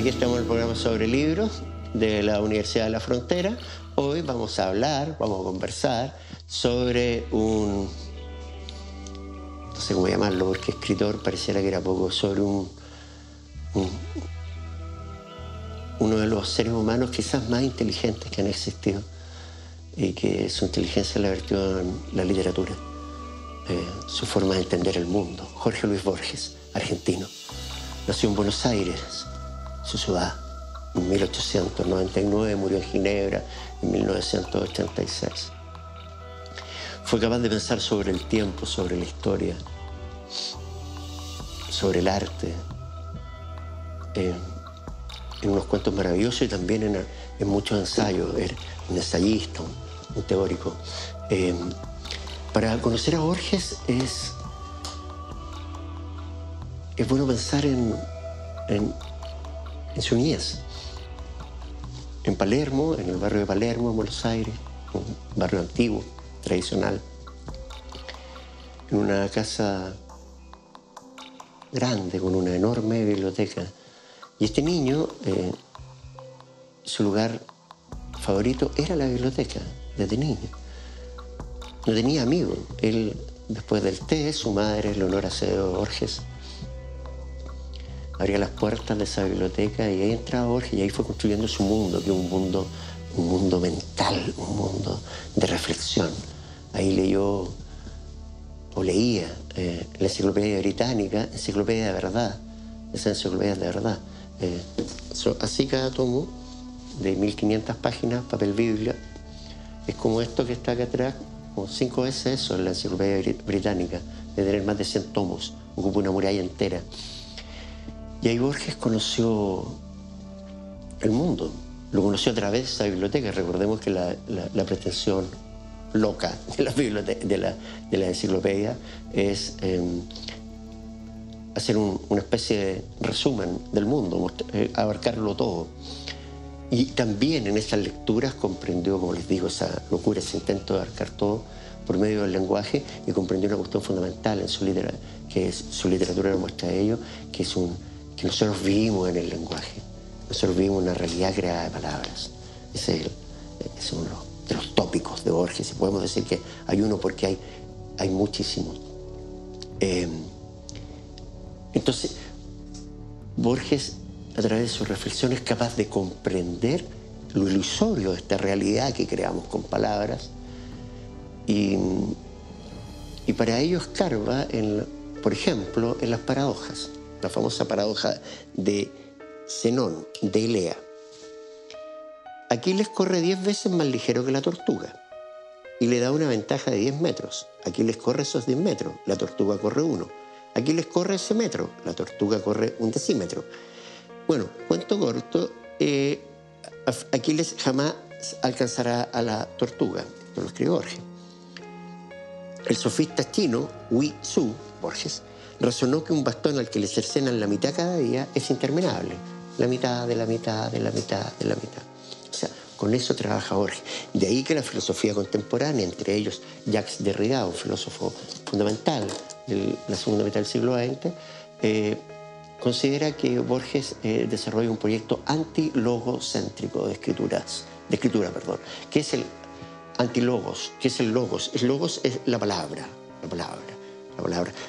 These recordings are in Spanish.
Aquí estamos en el programa sobre libros de la Universidad de la Frontera. Hoy vamos a conversar sobre no sé cómo llamarlo, porque escritor pareciera que era poco, sobre uno de los seres humanos quizás más inteligentes que han existido y que su inteligencia la vertió en la literatura, su forma de entender el mundo. Jorge Luis Borges, argentino. Nació en Buenos Aires, su ciudad, en 1899, murió en Ginebra en 1986. Fue capaz de pensar sobre el tiempo, sobre la historia, sobre el arte, en unos cuentos maravillosos y también en muchos ensayos. Era un ensayista, un teórico. Para conocer a Borges es bueno pensar en su niñez. En Palermo, en el barrio de Palermo, en Buenos Aires, un barrio antiguo, tradicional, en una casa grande con una enorme biblioteca. Y este niño, su lugar favorito era la biblioteca, desde niño. No tenía amigos. Él, después del té, su madre, Leonora Acevedo Borges, abría las puertas de esa biblioteca y ahí entraba Borges y ahí fue construyendo su mundo, que es un mundo mental, un mundo de reflexión. Ahí leyó o leía la enciclopedia británica, enciclopedia de verdad, esa enciclopedia de verdad. Así cada tomo, de 1500 páginas, papel biblia, es como esto que está acá atrás, como 5 veces eso en la enciclopedia británica, de tener más de 100 tomos, ocupa una muralla entera. Y ahí Borges conoció el mundo, lo conoció a través de esa biblioteca. Recordemos que la pretensión loca de la enciclopedia es hacer una especie de resumen del mundo, abarcarlo todo. Y también en esas lecturas comprendió, como les digo, esa locura, ese intento de abarcar todo por medio del lenguaje, y comprendió una cuestión fundamental en su literatura, que es su literatura nos muestra de ello, que nosotros vivimos en el lenguaje, nosotros vivimos una realidad creada de palabras. Ese es uno de los tópicos de Borges, y podemos decir que hay uno porque hay muchísimos. Entonces, Borges, a través de sus reflexiones, es capaz de comprender lo ilusorio de esta realidad que creamos con palabras, y para ello escarba, por ejemplo, en las paradojas. La famosa paradoja de Zenón, de Elea. Aquiles corre 10 veces más ligero que la tortuga y le da una ventaja de 10 metros. Aquiles corre esos 10 metros, la tortuga corre 1. Aquiles corre ese metro, la tortuga corre 1 decímetro. Bueno, cuento corto, Aquiles jamás alcanzará a la tortuga. Esto lo escribió Borges. El sofista chino Hui Su, Borges, razonó que un bastón al que le cercenan la mitad cada día es interminable. La mitad de la mitad de la mitad de la mitad. O sea, con eso trabaja Borges. De ahí que la filosofía contemporánea, entre ellos Jacques Derrida, un filósofo fundamental de la segunda mitad del siglo XX, considera que Borges desarrolla un proyecto antilogocéntrico de escritura, que es el antilogos, que es el logos. El logos es la palabra.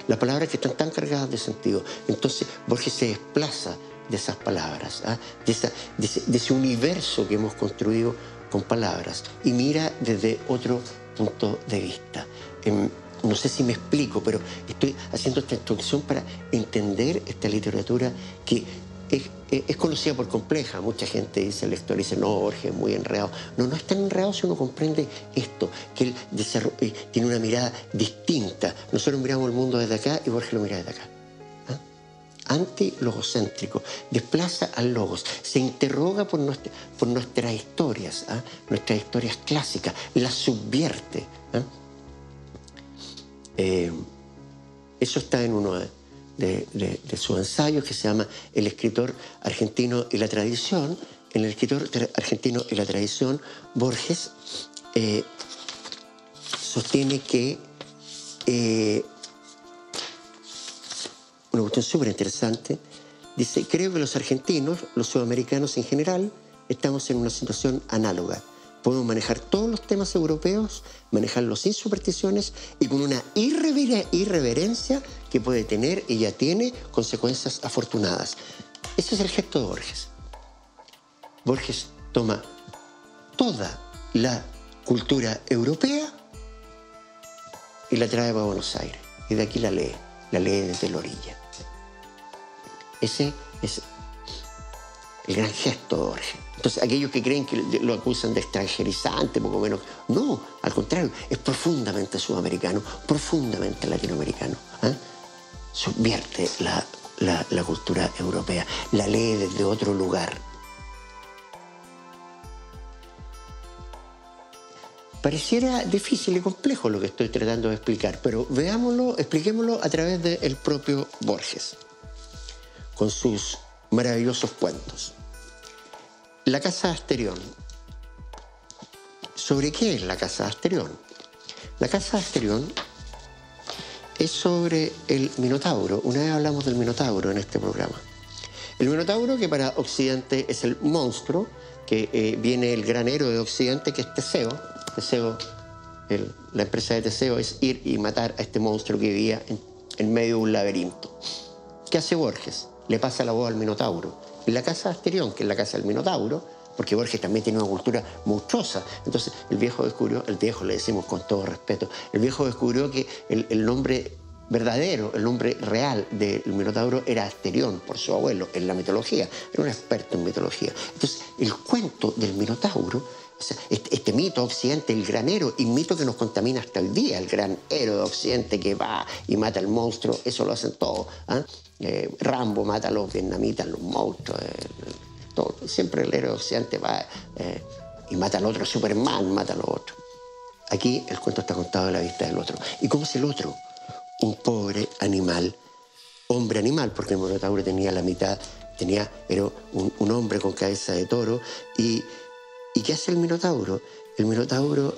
Las palabras que están tan cargadas de sentido. Entonces Borges se desplaza de esas palabras, de ese universo que hemos construido con palabras, y mira desde otro punto de vista. No sé si me explico, pero estoy haciendo esta introducción para entender esta literatura que es conocida por compleja. Mucha gente dice, el lector dice, no, Borges es muy enredado. No es tan enredado si uno comprende esto, que él tiene una mirada distinta. Nosotros miramos el mundo desde acá y Borges lo mira desde acá. Antilogocéntrico, desplaza al logos, se interroga por nuestras historias, nuestras historias clásicas, las subvierte. Eso está en uno de sus ensayos, que se llama El escritor argentino y la tradición. En El escritor argentino y la tradición, Borges sostiene que una cuestión súper interesante, Dice, creo que los argentinos, los sudamericanos en general, estamos en una situación análoga. Podemos manejar todos los temas europeos, manejarlos sin supersticiones y con una irreverencia que puede tener y ya tiene consecuencias afortunadas. Ese es el gesto de Borges. Borges toma toda la cultura europea y la trae para Buenos Aires. Y de aquí la lee desde la orilla. Ese es el gran gesto de Borges. Entonces, aquellos que creen que lo acusan de extranjerizante, poco menos, no, al contrario, es profundamente sudamericano, profundamente latinoamericano. Subvierte la cultura europea, la lee desde otro lugar. Pareciera difícil y complejo lo que estoy tratando de explicar, pero veámoslo, expliquémoslo a través del propio Borges, con sus maravillosos cuentos. La casa de Asterión. ¿Sobre qué es la casa de Asterión? La casa de Asterión es sobre el Minotauro. Una vez hablamos del Minotauro en este programa. El Minotauro, que para Occidente es el monstruo, que viene el gran héroe de Occidente, que es Teseo. Teseo, la empresa de Teseo es ir y matar a este monstruo que vivía en medio de un laberinto. ¿Qué hace Borges? Le pasa la voz al Minotauro. Y la casa de Asterión, que es la casa del Minotauro, porque Borges también tiene una cultura monstruosa. Entonces el viejo descubrió, el viejo le decimos con todo respeto, el viejo descubrió que el nombre verdadero, el nombre real del Minotauro era Asterión, por su abuelo, en la mitología. Era un experto en mitología. Entonces el cuento del Minotauro, o sea, este mito de Occidente, el gran héroe, y mito que nos contamina hasta el día, el gran héroe de Occidente que va y mata al monstruo, eso lo hacen todos. Rambo mata a los vietnamitas, los monstruos, todo. Siempre el héroe de Occidente va y mata al otro, Superman mata a los otros. Aquí el cuento está contado de la vista del otro. ¿Y cómo es el otro? Un pobre animal, hombre animal, porque el Minotauro tenía la mitad, era un hombre con cabeza de toro. ¿Y qué hace el Minotauro? El Minotauro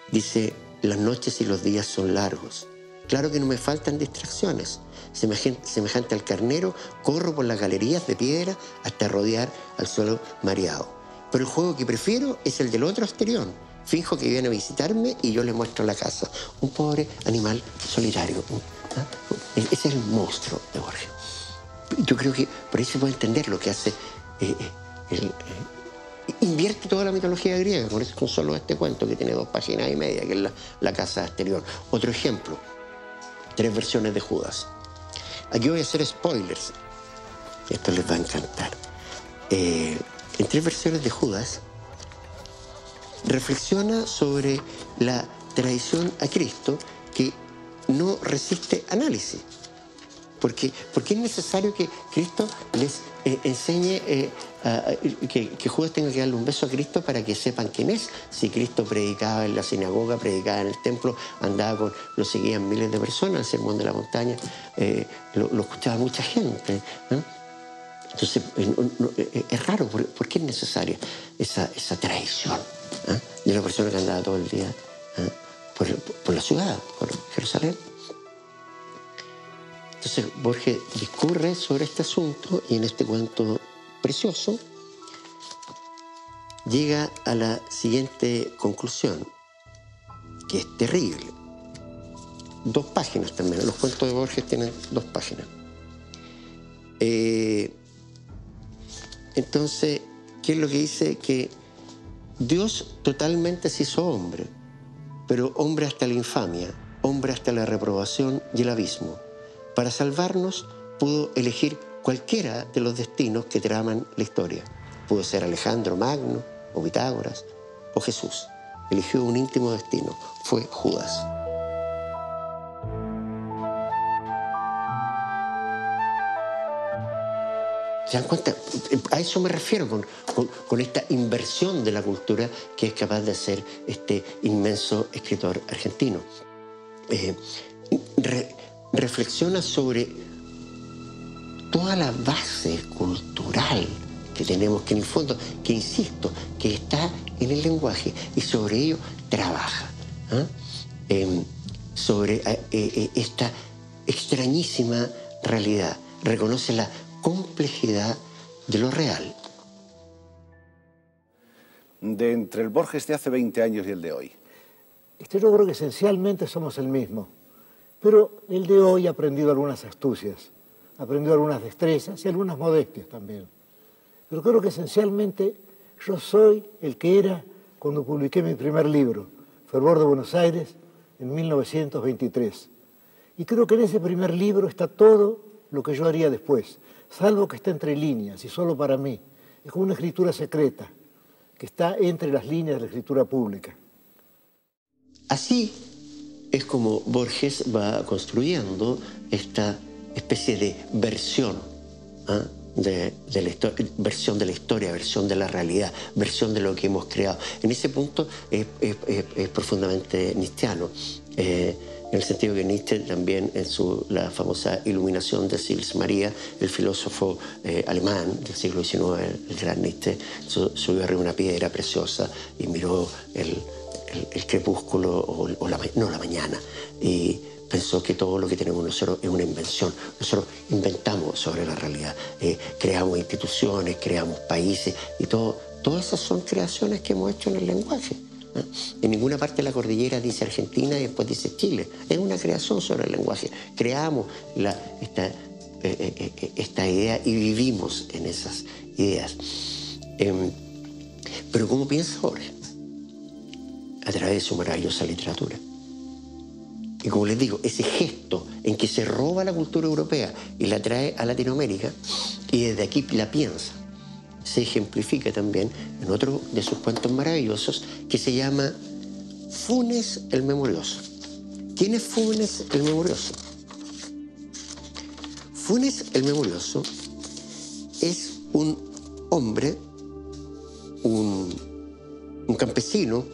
dice, las noches y los días son largos. Claro que no me faltan distracciones. Semejante al carnero, corro por las galerías de piedra hasta rodear al suelo mareado. Pero el juego que prefiero es el del otro Asterión. Finjo que viene a visitarme y yo le muestro la casa. Un pobre animal solitario. Ese es el monstruo de Borges. Yo creo que por ahí se puede entender lo que hace... invierte toda la mitología griega, con solo este cuento que tiene 2 páginas y media, que es la casa de Asterión. Otro ejemplo, 3 versiones de Judas. Aquí voy a hacer spoilers. Esto les va a encantar. En 3 versiones de Judas reflexiona sobre la traición a Cristo que no resiste análisis. Porque es necesario que Cristo les enseñe que Judas tenga que darle un beso a Cristo para que sepan quién es. Si Cristo predicaba en la sinagoga, predicaba en el templo, lo seguían miles de personas, el Sermón de la Montaña, lo escuchaba mucha gente. Entonces, es raro, ¿por qué es necesaria esa traición de una persona que andaba todo el día por la ciudad, por Jerusalén? Entonces Borges discurre sobre este asunto y en este cuento precioso llega a la siguiente conclusión, que es terrible. 2 páginas también, los cuentos de Borges tienen 2 páginas. Entonces, ¿qué es lo que dice? Que Dios totalmente se hizo hombre, pero hombre hasta la infamia, hombre hasta la reprobación y el abismo. Para salvarnos pudo elegir cualquiera de los destinos que traman la historia. Pudo ser Alejandro Magno, o Pitágoras, o Jesús. Eligió un íntimo destino. Fue Judas. ¿Se dan cuenta? A eso me refiero con esta inversión de la cultura que es capaz de hacer este inmenso escritor argentino. Reflexiona sobre toda la base cultural que tenemos, que en el fondo, que insisto, que está en el lenguaje, y sobre ello trabaja. Sobre esta extrañísima realidad, reconoce la complejidad de lo real. De entre el Borges de hace 20 años y el de hoy. Yo creo que esencialmente somos el mismo, pero el de hoy ha aprendido algunas astucias, ha aprendido algunas destrezas y algunas modestias también. Pero creo que esencialmente yo soy el que era cuando publiqué mi primer libro, Fervor de Buenos Aires, en 1923. Y creo que en ese primer libro está todo lo que yo haría después, salvo que está entre líneas y solo para mí. Es como una escritura secreta que está entre las líneas de la escritura pública. Así es como Borges va construyendo esta especie de versión, de la versión de la historia, versión de la realidad, versión de lo que hemos creado. En ese punto es profundamente nietzscheano, en el sentido que Nietzsche también en la famosa Iluminación de Sils Maria, el filósofo alemán del siglo XIX, el gran Nietzsche, subió arriba una piedra preciosa y miró el crepúsculo la mañana, y pensó que todo lo que tenemos nosotros es una invención. Nosotros inventamos sobre la realidad, creamos instituciones, creamos países, y todas esas son creaciones que hemos hecho en el lenguaje. En ninguna parte de la cordillera dice Argentina y después dice Chile. Es una creación sobre el lenguaje. Creamos esta idea y vivimos en esas ideas. Pero ¿cómo piensa Borges? A través de su maravillosa literatura. Y como les digo, ese gesto en que se roba la cultura europea y la trae a Latinoamérica y desde aquí la piensa, se ejemplifica también en otro de sus cuentos maravillosos que se llama Funes el Memorioso. ¿Quién es Funes el Memorioso? Funes el Memorioso es un hombre, un campesino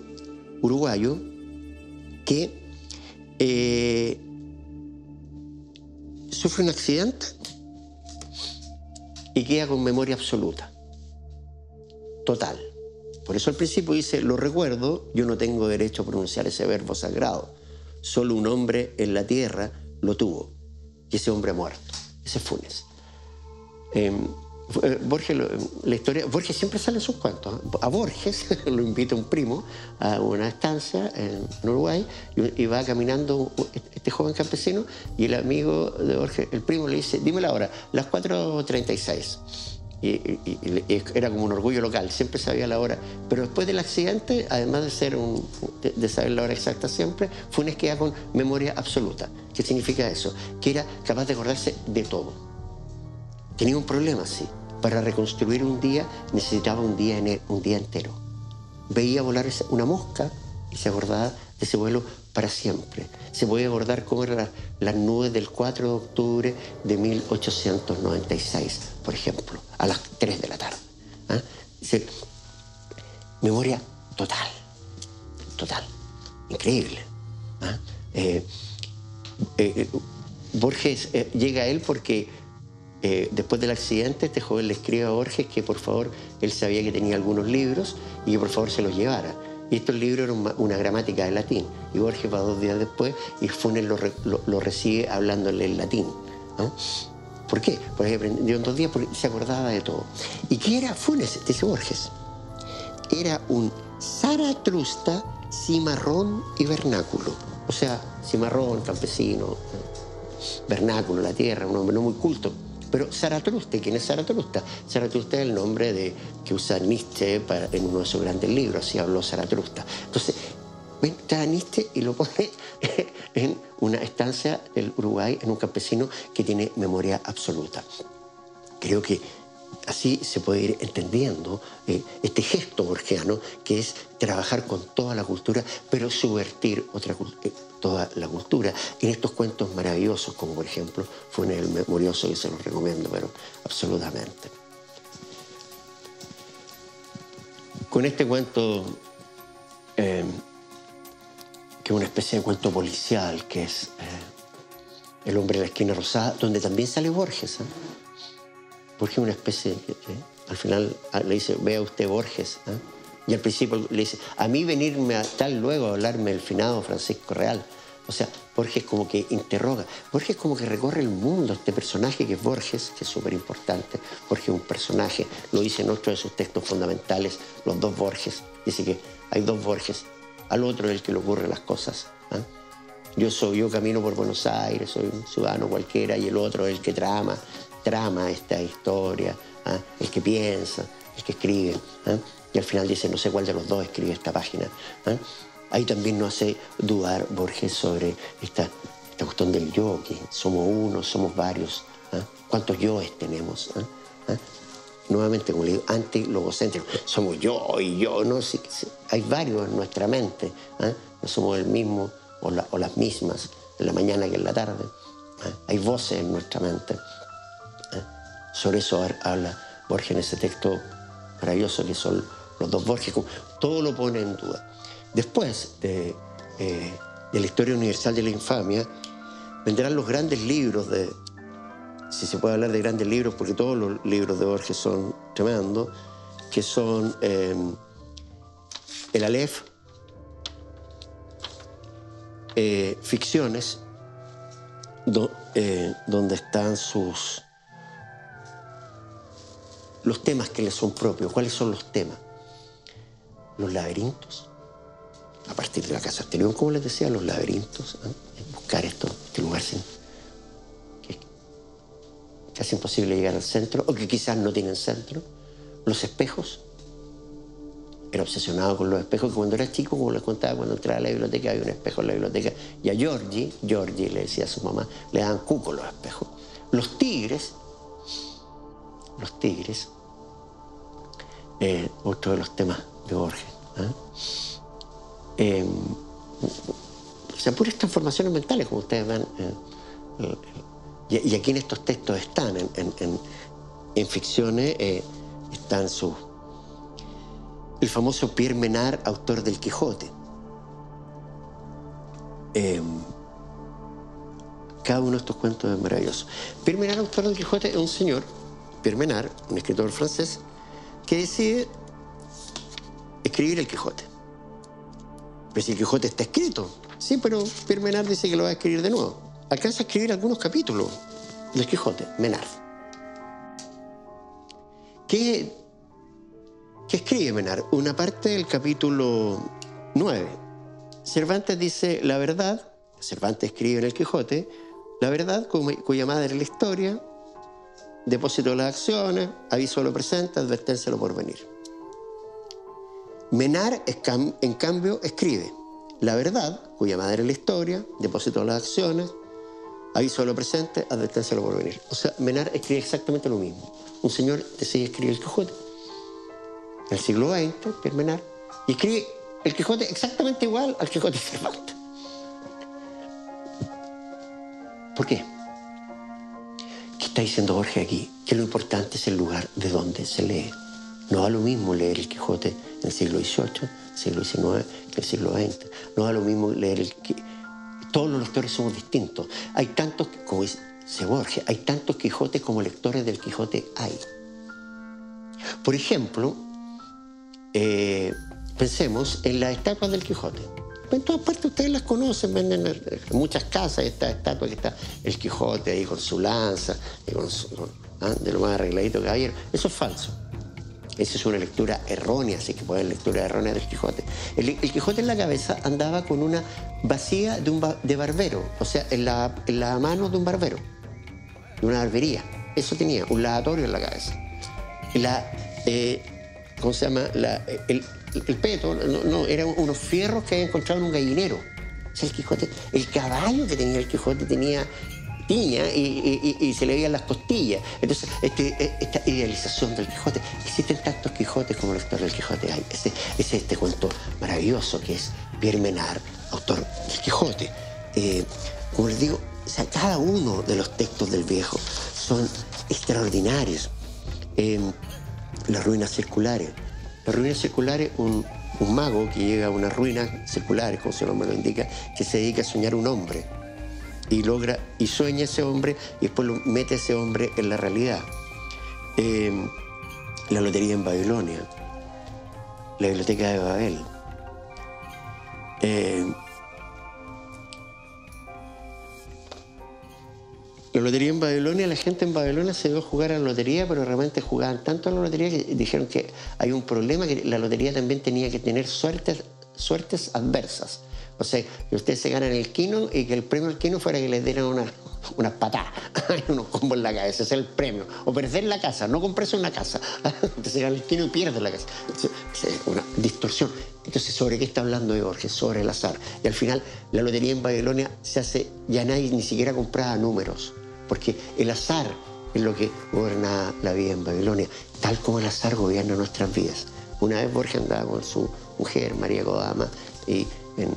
uruguayo que sufre un accidente y queda con memoria absoluta, total. Por eso al principio dice, lo recuerdo, yo no tengo derecho a pronunciar ese verbo sagrado. Solo un hombre en la tierra lo tuvo, y ese hombre ha muerto. Ese es Funes. Borges, la historia, Borges siempre sale en sus cuentos. A Borges lo invita un primo a una estancia en Uruguay y va caminando este joven campesino, y el amigo de Borges, el primo, le dice, dime la hora, las 4:36. Y era como un orgullo local, siempre sabía la hora. Pero después del accidente, además de saber la hora exacta siempre, Funes queda con memoria absoluta. ¿Qué significa eso? Que era capaz de acordarse de todo. Tenía un problema, sí. Para reconstruir un día necesitaba un día entero. Veía volar una mosca y se acordaba de ese vuelo para siempre. Se podía acordar cómo eran las nubes del 4 de octubre de 1896, por ejemplo, a las 3 de la tarde. Dice, memoria total, total, increíble. Borges llega a él porque después del accidente, este joven le escribe a Borges que por favor, él sabía que tenía algunos libros y que por favor se los llevara. Y estos libros eran una gramática de latín. Y Borges va 2 días después y Funes lo recibe hablándole en latín. ¿Por qué? Porque aprendió en 2 días, porque se acordaba de todo. ¿Y qué era Funes? Dice Borges. Era un Zaratrusta, cimarrón y vernáculo. O sea, cimarrón, campesino, vernáculo, la tierra, un hombre no muy culto. Pero Zaratrusta, ¿quién es Zaratrusta? Zaratrusta es el nombre que usa Nietzsche en uno de sus grandes libros, así habló Zaratrusta. Entonces, trae a Nietzsche y lo pone en una estancia del Uruguay, en un campesino que tiene memoria absoluta. Creo que así se puede ir entendiendo este gesto borgiano, que es trabajar con toda la cultura, pero subvertir toda la cultura en estos cuentos maravillosos, como por ejemplo Funes el Memorioso, que se los recomiendo, pero absolutamente. Con este cuento, que es una especie de cuento policial, que es El hombre de la esquina rosada, donde también sale Borges. Borges es una especie al final le dice, vea usted Borges. Y al principio le dice, a mí venirme a tal luego a hablarme del finado Francisco Real. O sea, Borges como que interroga, Borges como que recorre el mundo, este personaje que es Borges, que es súper importante. Borges es un personaje, lo dice en otro de sus textos fundamentales, los dos Borges. Dice que hay dos Borges, al otro es el que le ocurre las cosas. Yo camino por Buenos Aires, soy un ciudadano cualquiera, y el otro es el que trama esta historia, el que piensa, el que escribe. Y al final dice, no sé cuál de los dos escribe esta página. Ahí también nos hace dudar Borges sobre esta cuestión del yo, que somos uno, somos varios. ¿Cuántos yoes tenemos? Nuevamente, como le digo, anti-logocéntrico. Somos yo y yo, ¿no? Sí, hay varios en nuestra mente. No somos el mismo o las mismas en la mañana que en la tarde. Hay voces en nuestra mente. Sobre eso habla Borges en ese texto maravilloso que son los dos Borges. Todo lo pone en duda. Después de la historia universal de la infamia, vendrán los grandes libros si se puede hablar de grandes libros, porque todos los libros de Borges son tremendos, que son el Aleph, ficciones, donde están los temas que le son propios. ¿Cuáles son los temas? Los laberintos. A partir de la casa anterior, como les decía, los laberintos, buscar este lugar que es casi imposible llegar al centro, o que quizás no tienen centro. Los espejos. Era obsesionado con los espejos, que cuando era chico, como les contaba, cuando entraba a la biblioteca, había un espejo en la biblioteca, y a Georgie le decía a su mamá, le daban cuco los espejos. Los tigres, otro de los temas de Borges. O sea, puras transformaciones mentales, como ustedes ven. Y aquí en estos textos están, en ficciones, están el famoso Pierre Menard, autor del Quijote. Cada uno de estos cuentos es maravilloso. Pierre Menard, autor del Quijote, es un señor, Pierre Menard, un escritor francés, que decide escribir el Quijote. Pero si el Quijote está escrito, sí, pero Pierre Menard dice que lo va a escribir de nuevo. Alcanza a escribir algunos capítulos del Quijote, Menard. ¿Qué escribe Menard? Una parte del capítulo 9. Cervantes dice, la verdad, Cervantes escribe en el Quijote, la verdad cuya madre es la historia, depósito de las acciones, aviso de lo presente, advertencia de lo porvenir. Menard, en cambio, escribe la verdad, cuya madre es la historia, depósito de las acciones, aviso de lo presente, advertencia de lo porvenir. O sea, Menard escribe exactamente lo mismo. Un señor decide escribir el Quijote en el siglo XX, Pierre Menard, y escribe el Quijote exactamente igual al Quijote de Cervantes. ¿Por qué? ¿Qué está diciendo Borges aquí? Que lo importante es el lugar de donde se lee. No da lo mismo leer el Quijote en el siglo XVIII, siglo XIX, que el siglo XX. No da lo mismo leer todos los lectores somos distintos. Hay tantos, como dice Borges, hay tantos Quijotes como lectores del Quijote hay. Por ejemplo, pensemos en las estatuas del Quijote. En todas partes ustedes las conocen, venden en muchas casas esta estatua que está el Quijote ahí con su lanza, de lo más arregladito caballero. Eso es falso. Esa es una lectura errónea, así que pueden lectura errónea del Quijote. El Quijote en la cabeza andaba con una bacía de barbero, o sea, en la mano de un barbero, de una barbería. Eso tenía, un lavatorio en la cabeza. ¿Cómo se llama? El peto, no, eran unos fierros que había encontrado en un gallinero. O sea, el Quijote, el caballo que tenía el Quijote tenía tiña y se le veían las costillas. Entonces, esta idealización del Quijote, existen tantos Quijotes como lector del Quijote hay. Es este cuento maravilloso que es Pierre Menard, autor del Quijote. Como les digo, o sea, cada uno de los textos del viejo son extraordinarios. Las ruinas circulares. Las ruinas circulares, un mago que llega a unas ruinas circulares, como su nombre lo indica, que se dedica a soñar un hombre. Y sueña ese hombre y después lo mete ese hombre en la realidad. La lotería en Babilonia, la biblioteca de Babel, lotería en Babilonia, la gente en Babilonia se dio a jugar a la lotería, pero realmente jugaban tanto a la lotería que dijeron que hay un problema, que la lotería también tenía que tener suertes adversas. O sea, que ustedes se ganan el quino y que el premio al quino fuera que les dieran unas patadas, unos combos en la cabeza, ese es el premio. O perder la casa, no comprarse una casa. Entonces se gana el quino y pierde la casa. Es una distorsión. Entonces, ¿sobre qué está hablando Borges? Sobre el azar. Y al final, la lotería en Babilonia se hace, ya nadie ni siquiera compraba números, porque el azar es lo que gobernaba la vida en Babilonia, tal como el azar gobierna nuestras vidas. Una vez Borges andaba con su mujer, María Kodama, y en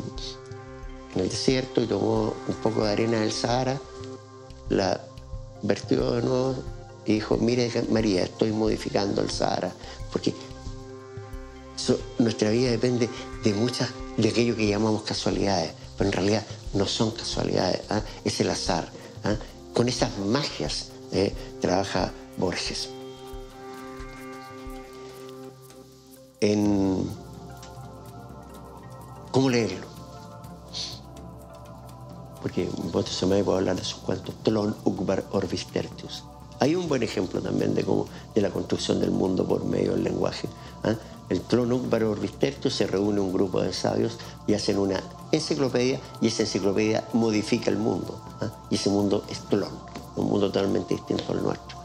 el desierto, y tomó un poco de arena del Sahara, la vertió de nuevo y dijo: mire, María, estoy modificando el Sahara, porque nuestra vida depende de aquello que llamamos casualidades, pero en realidad no son casualidades, es el azar. Con esas magias trabaja Borges. ¿Cómo leerlo? Porque vos se me puedo hablar de sus cuentos, Tlön Uqbar Orbis Tertius. Hay un buen ejemplo también de la construcción del mundo por medio del lenguaje. El Tlön Uqbar Orbis Tertius, se reúne un grupo de sabios y hacen una enciclopedia, y esa enciclopedia modifica el mundo. Y ese mundo es Tlön, un mundo totalmente distinto al nuestro.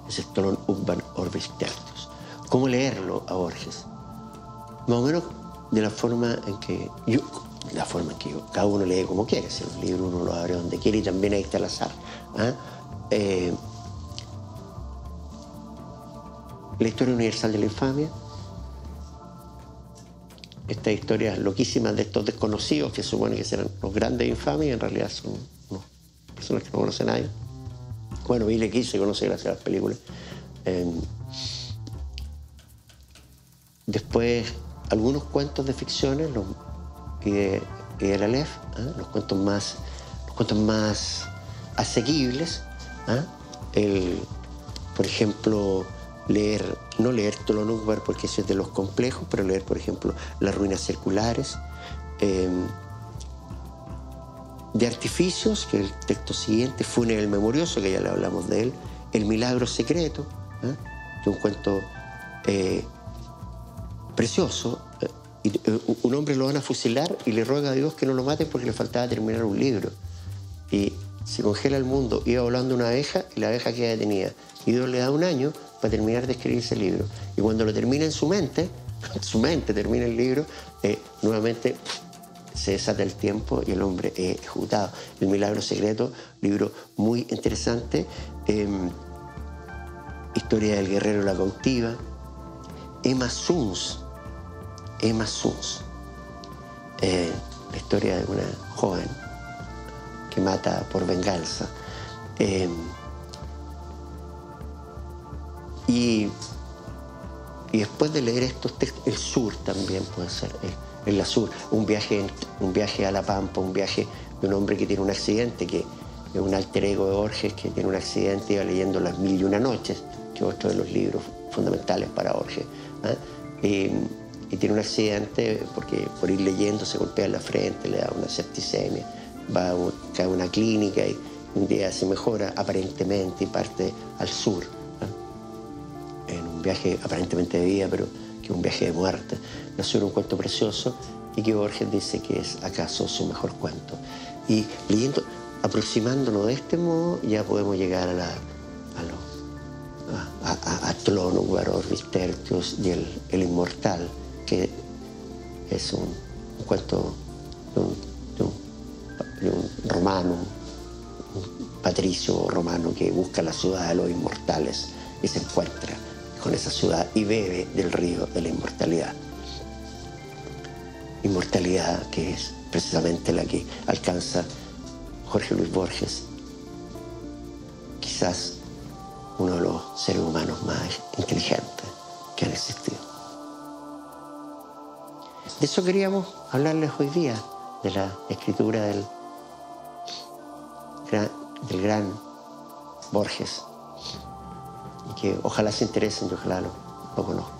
Ese es Tlön Uqbar Orbis Tertius. ¿Cómo leerlo a Borges? Más o menos de la forma en que cada uno lee como quiere. Si los libros uno los abre donde quiere, y también ahí está el azar. La historia universal de la infamia, estas historias loquísimas de estos desconocidos que supone que serán los grandes infames y en realidad son personas que no conocen a nadie. Bueno, Billy Key se conoce gracias a las películas. Después, algunos cuentos de ficciones y de la Aleph, los cuentos más asequibles. Por ejemplo, no leer Tlön Uqbar porque eso es de los complejos, pero leer, por ejemplo, Las ruinas circulares. De artificios, que el texto siguiente, Fúnebre el memorioso, que ya le hablamos de él, El milagro secreto, que es un cuento precioso. Un hombre lo van a fusilar y le ruega a Dios que no lo maten porque le faltaba terminar un libro. Y se congela el mundo, iba volando una abeja y la abeja queda detenida. Y Dios le da 1 año para terminar de escribir ese libro. Y cuando lo termina en su mente termina el libro, nuevamente se desata el tiempo y el hombre es ejecutado. El milagro secreto, libro muy interesante. Historia del guerrero y la cautiva. Emma Suns, la historia de una joven que mata por venganza. Y después de leer estos textos, el sur también puede ser, el sur, un viaje a la Pampa, un viaje de un hombre que tiene un accidente, que es un alter ego de Borges, que tiene un accidente y va leyendo Las 1001 noches, que es otro de los libros fundamentales para Borges. Y tiene un accidente porque por ir leyendo se golpea en la frente, le da una septicemia, cae a una clínica y un día se mejora aparentemente y parte al sur, en un viaje aparentemente de vida, pero que es un viaje de muerte. El sur es un cuento precioso y que Borges dice que es acaso su mejor cuento. Y leyendo, aproximándonos de este modo, ya podemos llegar a Tlön Uqbar Orbis Tertius y el inmortal, que es un cuento de un romano, un patricio romano que busca la ciudad de los inmortales y se encuentra con esa ciudad y bebe del río de la inmortalidad. Inmortalidad que es precisamente la que alcanza Jorge Luis Borges, quizás uno de los seres humanos más inteligentes que han existido. De eso queríamos hablarles hoy día, de la escritura del gran Borges, y que ojalá se interesen y ojalá lo conozcan.